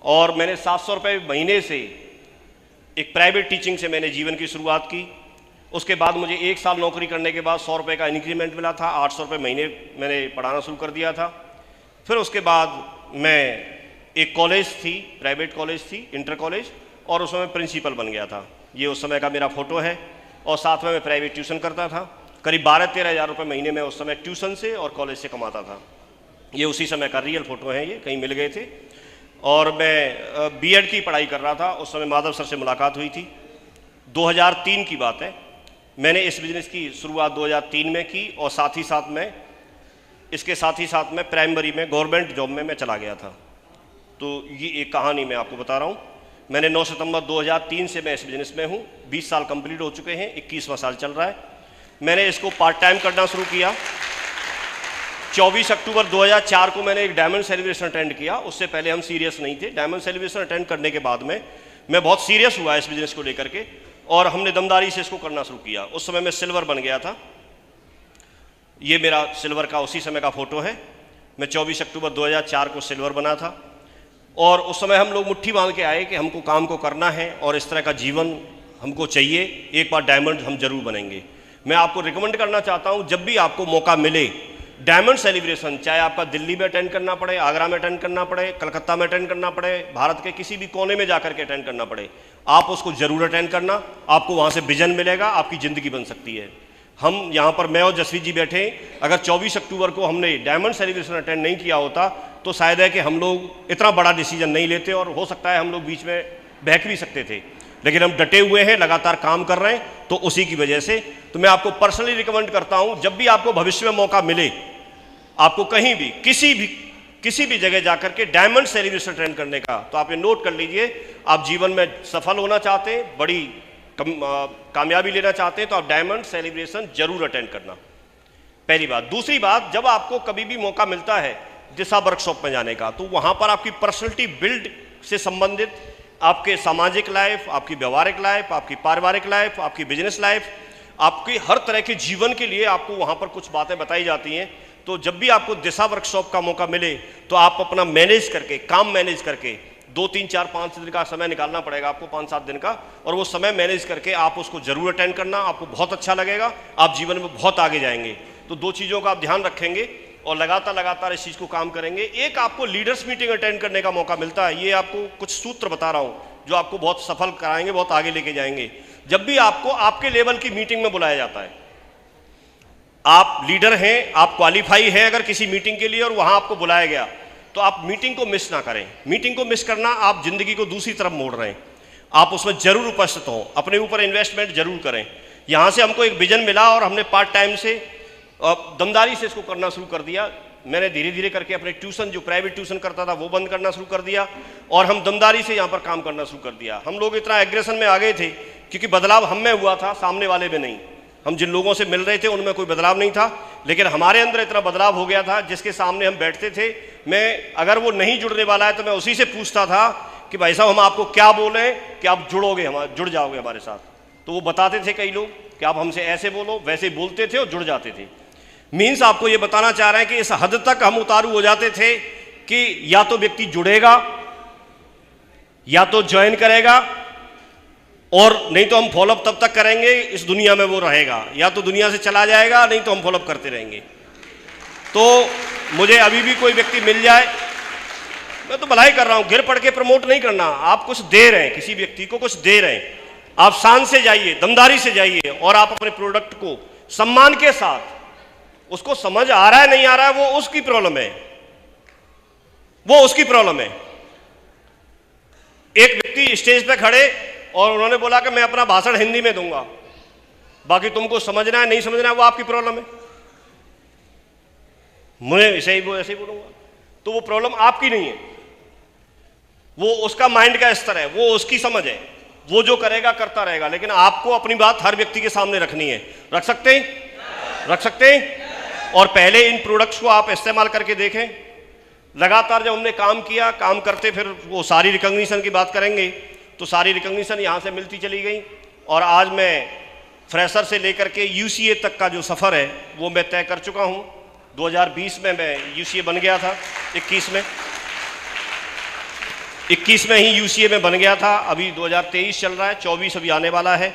और मैंने 700 रुपये महीने से एक प्राइवेट टीचिंग से मैंने जीवन की शुरुआत की। उसके बाद मुझे 1 साल नौकरी करने के बाद 100 रुपये का इंक्रीमेंट मिला था, 800 रुपये महीने मैंने पढ़ाना शुरू कर दिया था। फिर उसके बाद मैं एक कॉलेज थी, प्राइवेट कॉलेज थी, इंटर कॉलेज, और उसमें मैं प्रिंसिपल बन गया था। ये उस समय का मेरा फ़ोटो है। और साथ में मैं प्राइवेट ट्यूशन करता था। करीब 12-13 हज़ार रुपये महीने में उस समय ट्यूशन से और कॉलेज से कमाता था। ये उसी समय का रियल फ़ोटो है, ये कहीं मिल गए थे। और मैं बीएड की पढ़ाई कर रहा था। उस समय माधव सर से मुलाकात हुई थी, 2003 की बात है। मैंने इस बिज़नेस की शुरुआत 2003 में की और साथ ही साथ में प्राइमरी में गवर्नमेंट जॉब में मैं चला गया था। तो ये एक कहानी मैं आपको बता रहा हूँ। मैंने 9 सितंबर 2003 से मैं इस बिज़नेस में हूँ। 20 साल कंप्लीट हो चुके हैं, 21वां साल चल रहा है। मैंने इसको पार्ट टाइम करना शुरू किया। 24 अक्टूबर 2004 को मैंने एक डायमंड सेलिब्रेशन अटेंड किया। उससे पहले हम सीरियस नहीं थे। डायमंड सेलिब्रेशन अटेंड करने के बाद में मैं बहुत सीरियस हुआ इस बिज़नेस को लेकर के, और हमने दमदारी से इसको करना शुरू किया। उस समय मैं सिल्वर बन गया था। ये मेरा सिल्वर का उसी समय का फ़ोटो है। मैं 24 अक्टूबर 2004 को सिल्वर बना था। और उस समय हम लोग मुट्ठी बांध के आए कि हमको काम को करना है और इस तरह का जीवन हमको चाहिए, एक बार डायमंड हम जरूर बनेंगे। मैं आपको रिकमेंड करना चाहता हूँ, जब भी आपको मौका मिले डायमंड सेलिब्रेशन, चाहे आपका दिल्ली में अटेंड करना पड़े, आगरा में अटेंड करना पड़े, कलकत्ता में अटेंड करना पड़े, भारत के किसी भी कोने में जाकर के अटेंड करना पड़े, आप उसको जरूर अटेंड करना। आपको वहाँ से विजन मिलेगा, आपकी ज़िंदगी बन सकती है। हम यहाँ पर, मैं और जसवीर जी बैठे, अगर 24 अक्टूबर को हमने डायमंड सेलिब्रेशन अटेंड नहीं किया होता तो शायद है कि हम लोग इतना बड़ा डिसीजन नहीं लेते, और हो सकता है हम लोग बीच में बहक भी सकते थे। लेकिन हम डटे हुए हैं, लगातार काम कर रहे हैं, तो उसी की वजह से। तो मैं आपको पर्सनली रिकमेंड करता हूँ, जब भी आपको भविष्य में मौका मिले, आपको कहीं भी किसी भी जगह जाकर के डायमंड सेलिब्रेशन अटेंड करने का, तो आप ये नोट कर लीजिए। आप जीवन में सफल होना चाहते हैं, बड़ी कामयाबी लेना चाहते हैं, तो आप डायमंड सेलिब्रेशन जरूर अटेंड करना, पहली बात। दूसरी बात, जब आपको कभी भी मौका मिलता है दिशा वर्कशॉप में जाने का, तो वहाँ पर आपकी पर्सनैलिटी बिल्ड से संबंधित आपके सामाजिक लाइफ, आपकी व्यवहारिक लाइफ, आपकी पारिवारिक लाइफ, आपकी बिजनेस लाइफ, आपकी हर तरह के जीवन के लिए आपको वहाँ पर कुछ बातें बताई जाती हैं। तो जब भी आपको दिशा वर्कशॉप का मौका मिले, तो आप अपना मैनेज करके, काम मैनेज करके 2, 3, 4, 5 दिन का समय निकालना पड़ेगा आपको, 5-7 दिन का, और वो समय मैनेज करके आप उसको जरूर अटेंड करना। आपको बहुत अच्छा लगेगा, आप जीवन में बहुत आगे जाएंगे। तो 2 चीज़ों का आप ध्यान रखेंगे और लगातार इस चीज़ को काम करेंगे। एक आपको लीडर्स मीटिंग अटेंड करने का मौका मिलता है। ये आपको कुछ सूत्र बता रहा हूँ जो आपको बहुत सफल कराएंगे, बहुत आगे लेके जाएंगे। जब भी आपको आपके लेवल की मीटिंग में बुलाया जाता है, आप लीडर हैं, आप क्वालिफाई हैं अगर किसी मीटिंग के लिए, और वहाँ आपको बुलाया गया, तो आप मीटिंग को मिस ना करें। मीटिंग को मिस करना, आप जिंदगी को दूसरी तरफ मोड़ रहे हैं। आप उसमें जरूर उपस्थित हों, अपने ऊपर इन्वेस्टमेंट जरूर करें। यहाँ से हमको एक विजन मिला और हमने पार्ट टाइम से दमदारी से इसको करना शुरू कर दिया। मैंने धीरे धीरे करके अपने ट्यूशन, जो प्राइवेट ट्यूशन करता था, वो बंद करना शुरू कर दिया, और हम दमदारी से यहाँ पर काम करना शुरू कर दिया। हम लोग इतना एग्रेशन में आ गए थे क्योंकि बदलाव हम में हुआ था, सामने वाले में नहीं। हम जिन लोगों से मिल रहे थे उनमें कोई बदलाव नहीं था, लेकिन हमारे अंदर इतना बदलाव हो गया था, जिसके सामने हम बैठते थे, मैं अगर वो नहीं जुड़ने वाला है तो मैं उसी से पूछता था कि भाई साहब, हम आपको क्या बोलें कि आप जुड़ जाओगे हमारे साथ। तो वो बताते थे कई लोग कि आप हमसे ऐसे बोलो, वैसे बोलते थे और जुड़ जाते थे। मीन्स आपको ये बताना चाह रहे हैं कि इस हद तक हम उतारू हो जाते थे कि या तो व्यक्ति जुड़ेगा, या तो ज्वाइन करेगा, और नहीं तो हम फॉलोअप तब तक करेंगे इस दुनिया में वो रहेगा, या तो दुनिया से चला जाएगा, नहीं तो हम फॉलोअप करते रहेंगे। तो मुझे अभी भी कोई व्यक्ति मिल जाए, मैं तो भलाई कर रहा हूं, गिर पड़ के प्रमोट नहीं करना। आप कुछ दे रहे हैं, किसी व्यक्ति को कुछ दे रहे हैं, आप शान से जाइए, दमदारी से जाइए, और आप अपने प्रोडक्ट को सम्मान के साथ, उसको समझ आ रहा है नहीं आ रहा है, वो उसकी प्रॉब्लम है, वो उसकी प्रॉब्लम है। एक व्यक्ति स्टेज पे खड़े और उन्होंने बोला कि मैं अपना भाषण हिंदी में दूंगा, बाकी तुमको समझना है नहीं समझना है वो आपकी प्रॉब्लम है, मुझे ऐसे ही बोलूंगा, तो वो प्रॉब्लम आपकी नहीं है, वो उसका माइंड का स्तर है, वो उसकी समझ है, वो जो करेगा करता रहेगा। लेकिन आपको अपनी बात हर व्यक्ति के सामने रखनी है। रख सकते हैं? रख सकते हैं। और पहले इन प्रोडक्ट्स को आप इस्तेमाल करके देखें। लगातार जब हमने काम किया, काम करते, फिर वो सारी रिकॉग्निशन की बात करेंगे, तो सारी रिकॉग्निशन यहाँ से मिलती चली गई, और आज मैं फ्रेशर से लेकर के यूसीए तक का जो सफ़र है वो मैं तय कर चुका हूँ। 2020 में मैं यूसीए बन गया था, 21 21 में ही यूसीए में बन गया था, अभी 2023 चल रहा है, 24 अभी आने वाला है।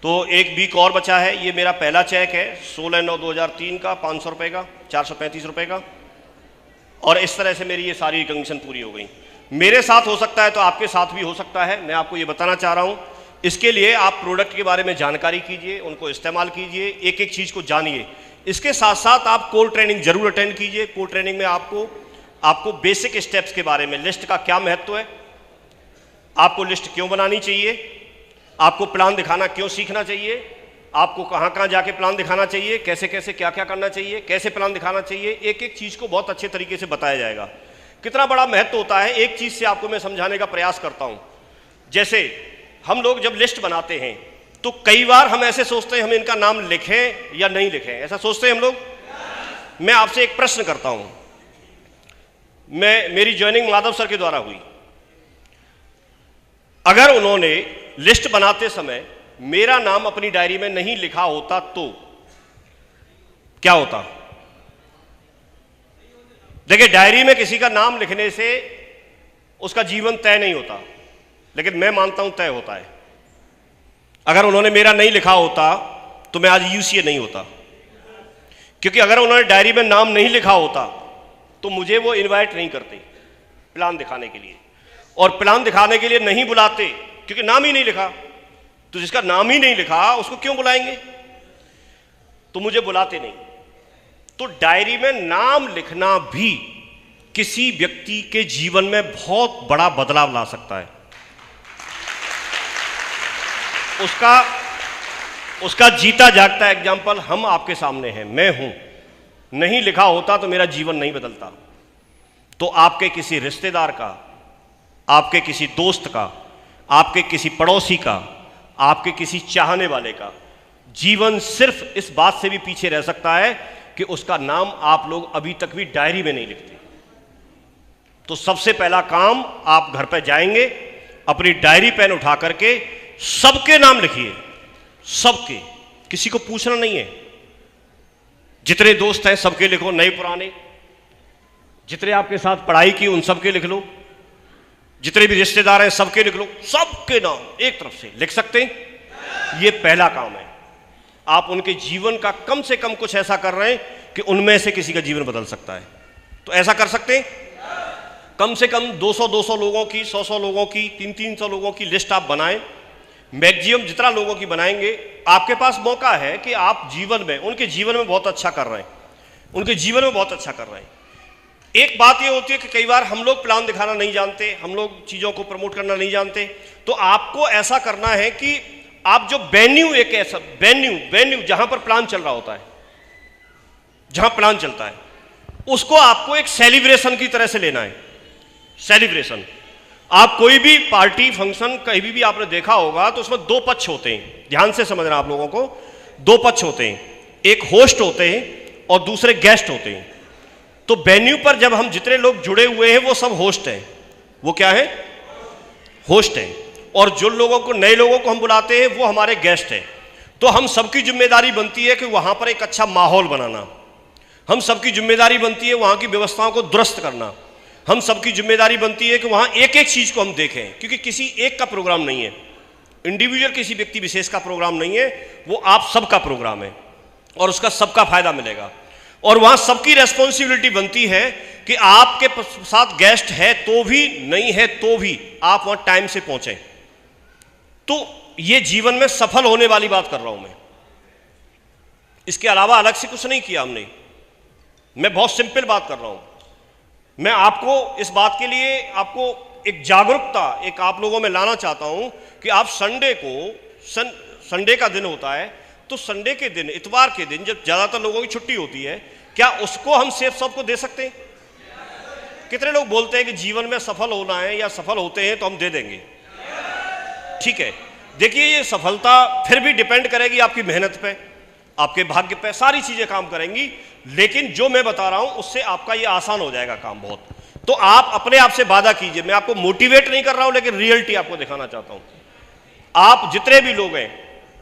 तो एक वीक और बचा है। ये मेरा पहला चेक है 16/9/2003 का, 500 रुपये का, 435 रुपये का। और इस तरह से मेरी ये सारी कंडीशन पूरी हो गई। मेरे साथ हो सकता है तो आपके साथ भी हो सकता है, मैं आपको ये बताना चाह रहा हूँ। इसके लिए आप प्रोडक्ट के बारे में जानकारी कीजिए, उनको इस्तेमाल कीजिए, एक एक चीज़ को जानिए। इसके साथ साथ आप कोर ट्रेनिंग जरूर अटेंड कीजिए। कोर ट्रेनिंग में आपको बेसिक स्टेप्स के बारे में, लिस्ट का क्या महत्व है, आपको लिस्ट क्यों बनानी चाहिए, आपको प्लान दिखाना क्यों सीखना चाहिए, आपको कहाँ कहाँ जाके प्लान दिखाना चाहिए, कैसे कैसे क्या क्या करना चाहिए, कैसे प्लान दिखाना चाहिए, एक एक चीज़ को बहुत अच्छे तरीके से बताया जाएगा। कितना बड़ा महत्व होता है, एक चीज़ से आपको मैं समझाने का प्रयास करता हूँ। जैसे हम लोग जब लिस्ट बनाते हैं तो कई बार हम ऐसे सोचते हैं हम इनका नाम लिखें या नहीं लिखें, ऐसा सोचते हैं हम लोग। मैं आपसे एक प्रश्न करता हूँ। मेरी ज्वाइनिंग माधव सर के द्वारा हुई। अगर उन्होंने लिस्ट बनाते समय मेरा नाम अपनी डायरी में नहीं लिखा होता तो क्या होता? देखिए, डायरी में किसी का नाम लिखने से उसका जीवन तय नहीं होता, लेकिन मैं मानता हूं तय होता है। अगर उन्होंने मेरा नहीं लिखा होता तो मैं आज यूसीए नहीं होता, क्योंकि अगर उन्होंने डायरी में नाम नहीं लिखा होता तो मुझे वो इनवाइट नहीं करते प्लान दिखाने के लिए, और प्लान दिखाने के लिए नहीं बुलाते क्योंकि नाम ही नहीं लिखा। तो जिसका नाम ही नहीं लिखा उसको क्यों बुलाएंगे? तो मुझे बुलाते नहीं। तो डायरी में नाम लिखना भी किसी व्यक्ति के जीवन में बहुत बड़ा बदलाव ला सकता है। उसका जीता जागता एग्जाम्पल हम आपके सामने हैं, मैं हूं। नहीं लिखा होता तो मेरा जीवन नहीं बदलता। तो आपके किसी रिश्तेदार का, आपके किसी दोस्त का, आपके किसी पड़ोसी का, आपके किसी चाहने वाले का जीवन सिर्फ इस बात से भी पीछे रह सकता है कि उसका नाम आप लोग अभी तक भी डायरी में नहीं लिखते। तो सबसे पहला काम, आप घर पर जाएंगे, अपनी डायरी पेन उठा करके सबके नाम लिखिए, सबके, किसी को पूछना नहीं है। जितने दोस्त हैं सबके लिखो, नए पुराने, जितने आपके साथ पढ़ाई की उन सबके लिख लो, जितने भी रिश्तेदार हैं सबके लिख लो, सबके नाम एक तरफ से लिख सकते हैं। ये पहला काम है। आप उनके जीवन का कम से कम कुछ ऐसा कर रहे हैं कि उनमें से किसी का जीवन बदल सकता है। तो ऐसा कर सकते हैं। कम से कम 200-200 लोगों की, 100-100 लोगों की, 300-300 लोगों की लिस्ट आप बनाएं। मैक्सिमम जितना लोगों की बनाएंगे, आपके पास मौका है कि आप जीवन में, उनके जीवन में बहुत अच्छा कर रहे हैं, उनके जीवन में बहुत अच्छा कर रहे हैं। एक बात ये होती है कि कई बार हम लोग प्लान दिखाना नहीं जानते, हम लोग चीज़ों को प्रमोट करना नहीं जानते। तो आपको ऐसा करना है कि आप जो वेन्यू, एक ऐसा वेन्यू जहां पर प्लान चल रहा होता है, जहां प्लान चलता है, उसको आपको एक सेलिब्रेशन की तरह से लेना है। सेलिब्रेशन, आप कोई भी पार्टी फंक्शन कहीं भी आपने देखा होगा तो उसमें दो पक्ष होते हैं। ध्यान से समझना आप लोगों को, दो पक्ष होते हैं, एक होस्ट होते हैं और दूसरे गेस्ट होते हैं। तो वेन्यू पर जब हम जितने लोग जुड़े हुए हैं वो सब होस्ट हैं। वो क्या है? होस्ट हैं। और जो लोगों को, नए लोगों को हम बुलाते हैं वो हमारे गेस्ट हैं। तो हम सबकी जिम्मेदारी बनती है कि वहां पर एक अच्छा माहौल बनाना, हम सबकी जिम्मेदारी बनती है वहां की व्यवस्थाओं को दुरुस्त करना, हम सबकी जिम्मेदारी बनती है कि वहां एक एक चीज को हम देखें, क्योंकि किसी एक का प्रोग्राम नहीं है, इंडिविजुअल किसी व्यक्ति विशेष का प्रोग्राम नहीं है, वो आप सबका प्रोग्राम है और उसका सबका फायदा मिलेगा। और वहां सबकी रेस्पॉन्सिबिलिटी बनती है कि आपके साथ गेस्ट है तो भी, नहीं है तो भी आप वहां टाइम से पहुंचे। तो ये जीवन में सफल होने वाली बात कर रहा हूं मैं, इसके अलावा अलग से कुछ नहीं किया हमने। मैं बहुत सिंपल बात कर रहा हूं। मैं आपको इस बात के लिए, आपको एक जागरूकता एक आप लोगों में लाना चाहता हूं कि आप संडे को, संडे का दिन होता है, तो संडे के दिन, इतवार के दिन जब ज्यादातर लोगों की छुट्टी होती है, क्या उसको हम सेफ सबको दे सकते हैं? कितने लोग बोलते हैं कि जीवन में सफल होना है या सफल होते हैं तो हम दे देंगे? ठीक है, देखिए ये सफलता फिर भी डिपेंड करेगी आपकी मेहनत पे, आपके भाग्य पे, सारी चीजें काम करेंगी। लेकिन जो मैं बता रहा हूं उससे आपका ये आसान हो जाएगा काम बहुत। तो आप अपने आप से वादा कीजिए, मैं आपको मोटिवेट नहीं कर रहा हूं लेकिन रियलिटी आपको दिखाना चाहता हूं। आप जितने भी लोग हैं,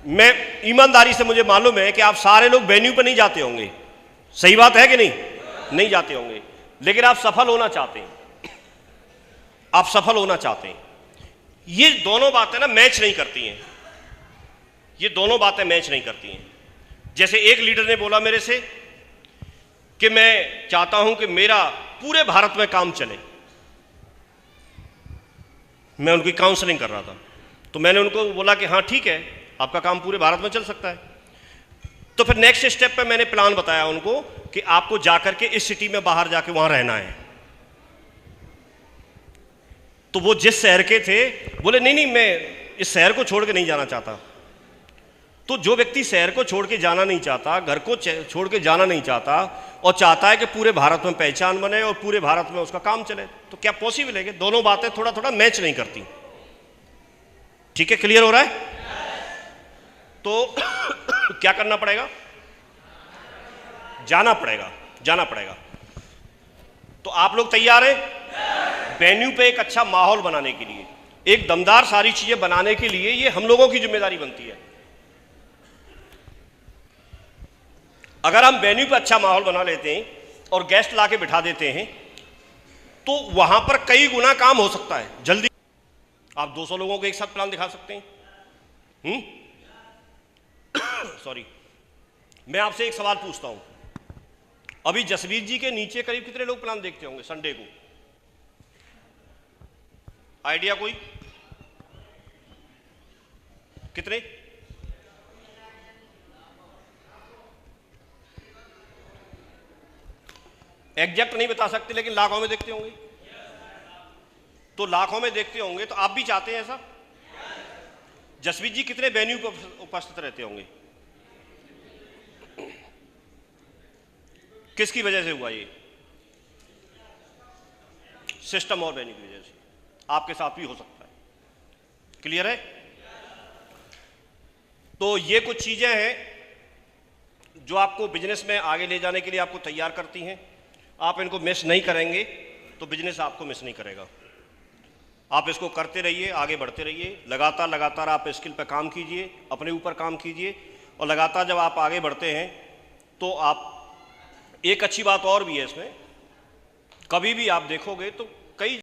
मैं ईमानदारी से, मुझे मालूम है कि आप सारे लोग वेन्यू पर नहीं जाते होंगे, सही बात है कि नहीं? नहीं जाते होंगे, लेकिन आप सफल होना चाहते हैं। आप सफल होना चाहते हैं। ये दोनों बातें ना मैच नहीं करती हैं, ये दोनों बातें मैच नहीं करती हैं। जैसे एक लीडर ने बोला मेरे से कि मैं चाहता हूं कि मेरा पूरे भारत में काम चले। मैं उनकी काउंसलिंग कर रहा था, तो मैंने उनको बोला कि हाँ ठीक है, आपका काम पूरे भारत में चल सकता है। तो फिर नेक्स्ट स्टेप पे मैंने प्लान बताया उनको कि आपको जाकर के इस सिटी में बाहर जाके वहां रहना है। तो वो जिस शहर के थे बोले नहीं नहीं, मैं इस शहर को छोड़ के नहीं जाना चाहता। तो जो व्यक्ति शहर को छोड़ के जाना नहीं चाहता, घर को छोड़ के जाना नहीं चाहता और चाहता है कि पूरे भारत में पहचान बने और पूरे भारत में उसका काम चले, तो क्या पॉसिबल है कि दोनों बातें थोड़ा थोड़ा मैच नहीं करती। ठीक है, क्लियर हो रहा है? तो क्या करना पड़ेगा? जाना पड़ेगा, जाना पड़ेगा। तो आप लोग तैयार हैं वेन्यू पे एक अच्छा माहौल बनाने के लिए, एक दमदार सारी चीजें बनाने के लिए? ये हम लोगों की जिम्मेदारी बनती है। अगर हम वेन्यू पे अच्छा माहौल बना लेते हैं और गेस्ट लाके बिठा देते हैं तो वहां पर कई गुना काम हो सकता है जल्दी। आप 200 लोगों को एक साथ प्लान दिखा सकते हैं। सॉरी, मैं आपसे एक सवाल पूछता हूं, अभी जसवीर जी के नीचे करीब कितने लोग प्लान देखते होंगे संडे को? आइडिया कोई? कितने? एग्जैक्ट नहीं बता सकते, लेकिन लाखों में देखते होंगे। तो लाखों में देखते होंगे तो आप भी चाहते हैं ऐसा? जसवीर जी कितने वेन्यू पर उपस्थित रहते होंगे? किसकी वजह से हुआ ये? सिस्टम और वेन्यू की वजह से। आपके साथ भी हो सकता है। क्लियर है? तो ये कुछ चीजें हैं जो आपको बिजनेस में आगे ले जाने के लिए आपको तैयार करती हैं। आप इनको मिस नहीं करेंगे तो बिजनेस आपको मिस नहीं करेगा। आप इसको करते रहिए, आगे बढ़ते रहिए, लगातार लगातार आप स्किल पर काम कीजिए, अपने ऊपर काम कीजिए, और लगातार जब आप आगे बढ़ते हैं तो आप, एक अच्छी बात और भी है इसमें, कभी भी आप देखोगे तो कई